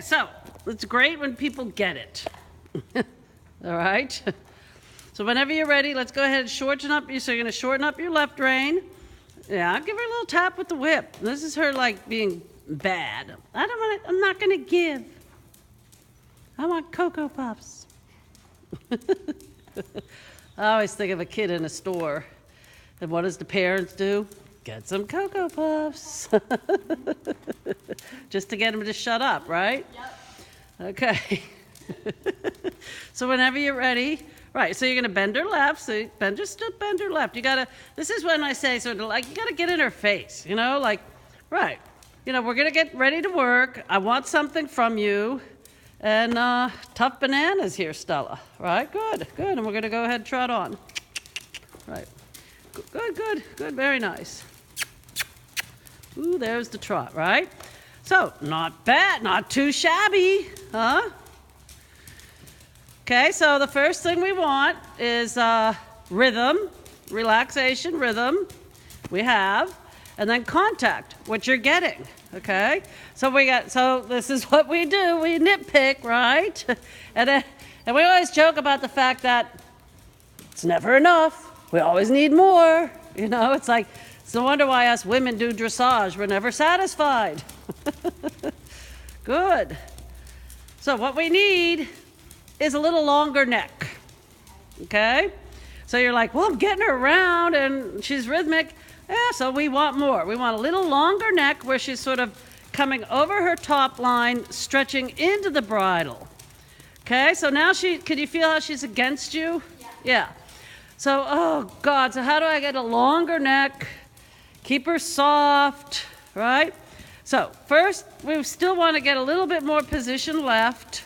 so it's great when people get it. All right? So whenever you're ready, let's go ahead and shorten up. So you're going to shorten up your left rein. Yeah, I'll give her a little tap with the whip. This is her like being bad. I'm not going to give. I want Cocoa Puffs. I always think of a kid in a store. And what does the parents do? Get some Cocoa Puffs. Just to get them to shut up, right? Yep. Okay. So whenever you're ready, right, so you're going to bend her left. So bend her left. You got to, this is when I say sort of like, you got to get in her face, you know, like, right. You know, we're going to get ready to work. I want something from you. And tough bananas here, Stella. Right, good. And we're going to go ahead and trot on. Right. Good, very nice. Ooh, there's the trot, right? So, not bad, not too shabby, huh? Okay, so the first thing we want is rhythm, relaxation, rhythm, we have, and then contact, what you're getting, okay? So this is what we do, we nitpick, right? And we always joke about the fact that it's never enough. We always need more, you know? It's like, it's no wonder why us women do dressage. We're never satisfied. Good. So what we need is a little longer neck, okay? So you're like, well, I'm getting her around and she's rhythmic. Yeah, so we want more. We want a little longer neck where she's sort of coming over her top line, stretching into the bridle. Okay, so now can you feel how she's against you? Yeah. So, oh God, so how do I get a longer neck? Keep her soft, right? So first, we still want to get a little bit more position left,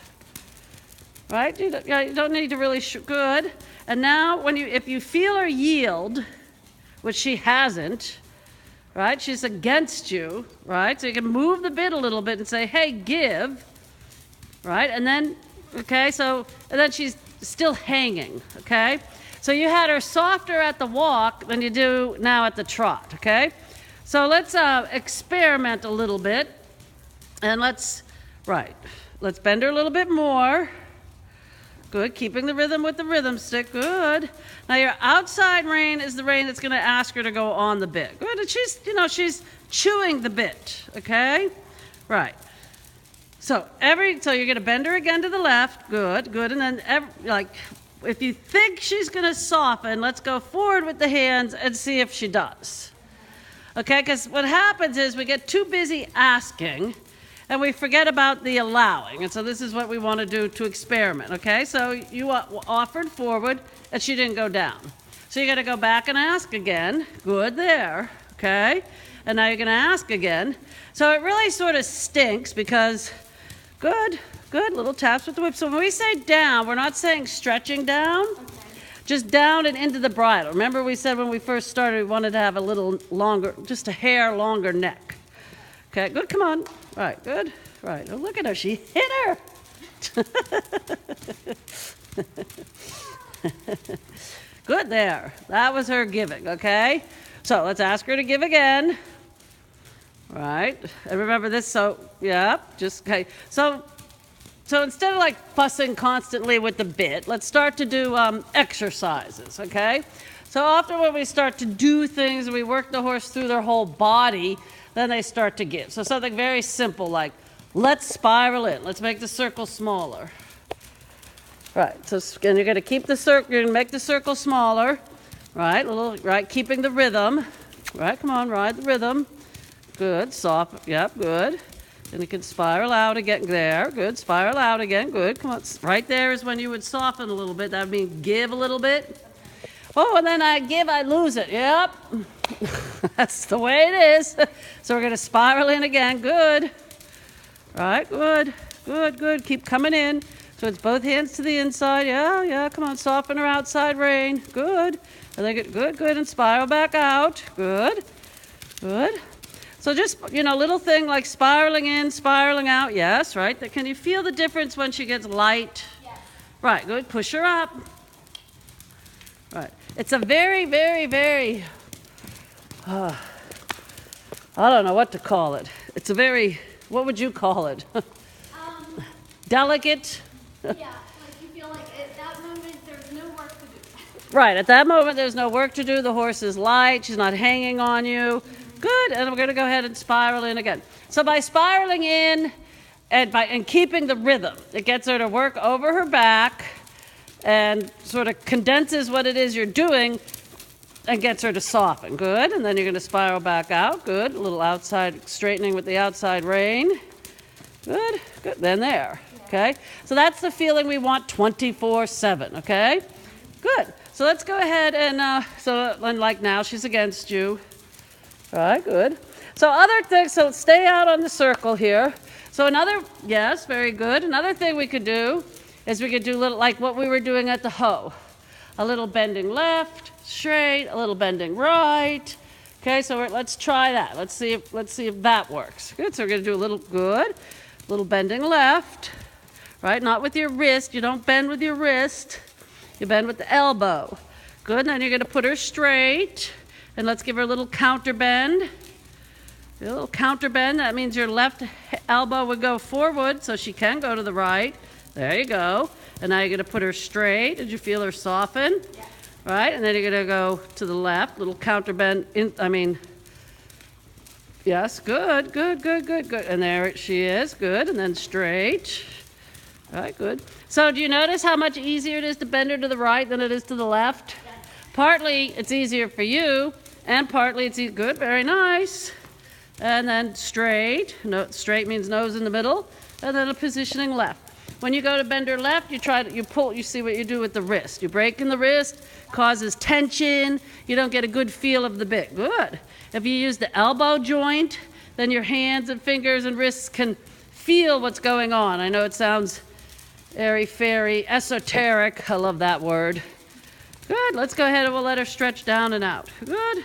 right? You don't need to really, good. And now, if you feel her yield, which she hasn't, right? She's against you, right? So you can move the bit a little bit and say, hey, give, right? And then, okay, and then she's still hanging, okay? So you had her softer at the walk than you do now at the trot, okay? So let's experiment a little bit. And let's bend her a little bit more. Good, keeping the rhythm with the rhythm stick, good. Now your outside rein is the rein that's gonna ask her to go on the bit. Good, and she's chewing the bit, okay? Right. So you're gonna bend her again to the left, good, and then if you think she's going to soften, let's go forward with the hands and see if she does. Okay, because what happens is we get too busy asking and we forget about the allowing. And so this is what we want to do to experiment, okay? So you offered forward and she didn't go down. So you got to go back and ask again. Good there, okay? And now you're going to ask again. So it really sort of stinks because, good, little taps with the whip. So when we say down, we're not saying stretching down, just down and into the bridle. Remember we said when we first started we wanted to have a little longer, just a hair longer neck. Okay, good, come on. Right, good, right. Oh, look at her, she hit her. Good there, that was her giving, okay? So let's ask her to give again. Right, and remember this, okay. So instead of like fussing constantly with the bit, let's start to do exercises, okay? So often when we start to do things, we work the horse through their whole body, then they start to give. So something very simple like, let's spiral in. Let's make the circle smaller. Right, so and you're gonna keep the circle, you're gonna make the circle smaller, right, keeping the rhythm. Right, come on, ride the rhythm. Good, soft, yep, good. And you can spiral out again. There, good. Spiral out again. Good. Come on. Right there is when you would soften a little bit. That would mean give a little bit. Oh, and then I give, I lose it. Yep. That's the way it is. So we're going to spiral in again. Good. Right, good. Keep coming in. So it's both hands to the inside. Yeah. Come on. Soften her outside rein. Good. And then good. And spiral back out. Good. So just, little thing like spiraling in, spiraling out. Yes, right. Can you feel the difference when she gets light? Yes. Right, good. Push her up. Right. It's a very, very, very, I don't know what to call it. It's a very, what would you call it? delicate. Yeah, like you feel like at that moment there's no work to do. Right, at that moment there's no work to do. The horse is light, she's not hanging on you. Good, and we're going to go ahead and spiral in again. So by spiraling in and keeping the rhythm, it gets her to work over her back and sort of condenses what it is you're doing and gets her to soften. Good, and then you're going to spiral back out. Good, a little outside straightening with the outside rein. Good, good, then there. Okay, so that's the feeling we want 24/7. Okay, good. So let's go ahead and like now she's against you. All right, good. So other things. So stay out on the circle here. So yes, very good. Another thing we could do is we could do little like what we were doing at the hoe, a little bending left, straight, a little bending right. Okay, so let's try that. Let's see if that works. Good. So we're going to do a little bending left. Right, not with your wrist. You don't bend with your wrist. You bend with the elbow. Good, and then you're going to put her straight. And let's give her a little counter bend. A little counter bend. That means your left elbow would go forward so she can go to the right. There you go. And now you're going to put her straight. Did you feel her soften? Yeah. Right, and then you're going to go to the left. Little counter bend. Yes, good. And there she is. Good, and then straight. All right, good. So do you notice how much easier it is to bend her to the right than it is to the left? Yes. Partly it's easier for you, and partly it's good, very nice. And then straight. No, straight means nose in the middle, and then a positioning left. When you go to bend her left, you pull, you see what you do with the wrist. You break in the wrist, causes tension. You don't get a good feel of the bit. Good. If you use the elbow joint, then your hands and fingers and wrists can feel what's going on. I know it sounds airy-fairy, esoteric. I love that word. Good. Let's go ahead and we'll let her stretch down and out. Good.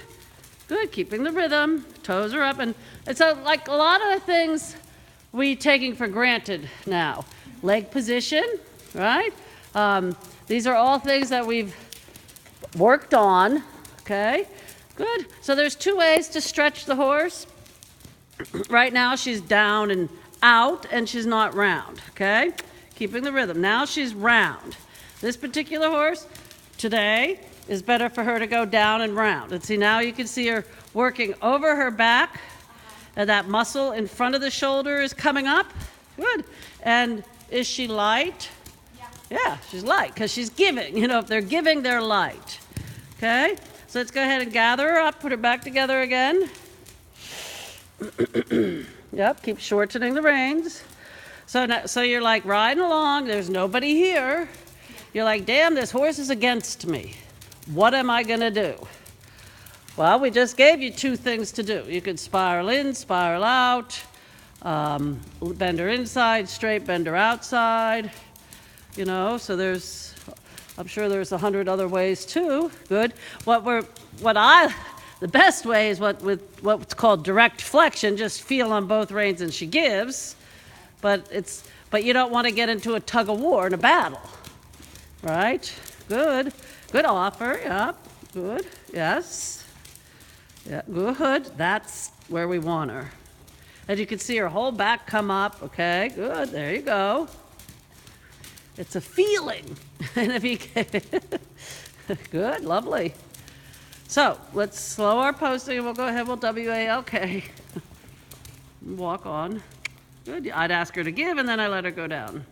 Good. Keeping the rhythm. Toes are up. And so like a lot of the things we taking for granted now. Leg position, right? These are all things that we've worked on. Okay. Good. So there's two ways to stretch the horse. Right now she's down and out and she's not round. Okay. Keeping the rhythm. Now she's round. This particular horse today is better for her to go down and round. And see, now you can see her working over her back, and that muscle in front of the shoulder is coming up. Good. And is she light? Yeah, she's light because she's giving. You know, if they're giving, they're light. Okay? So let's go ahead and gather her up, put her back together again. Yep, keep shortening the reins. So you're like riding along, there's nobody here. You're like, damn, this horse is against me. What am I going to do? Well, we just gave you two things to do. You could spiral in, spiral out, bend her inside, straight, bend her outside. You know, so I'm sure there's 100 other ways too. Good. The best way is what's called direct flexion, just feel on both reins and she gives. But you don't want to get into a tug of war in a battle, right? Good, good offer. Yep, good. Yes, yeah, good. That's where we want her. And you can see her whole back come up. Okay, good. There you go. It's a feeling, and if you good, lovely. So let's slow our posting, and we'll go ahead. We'll WALK. Walk on. Good. I'd ask her to give, and then I let her go down.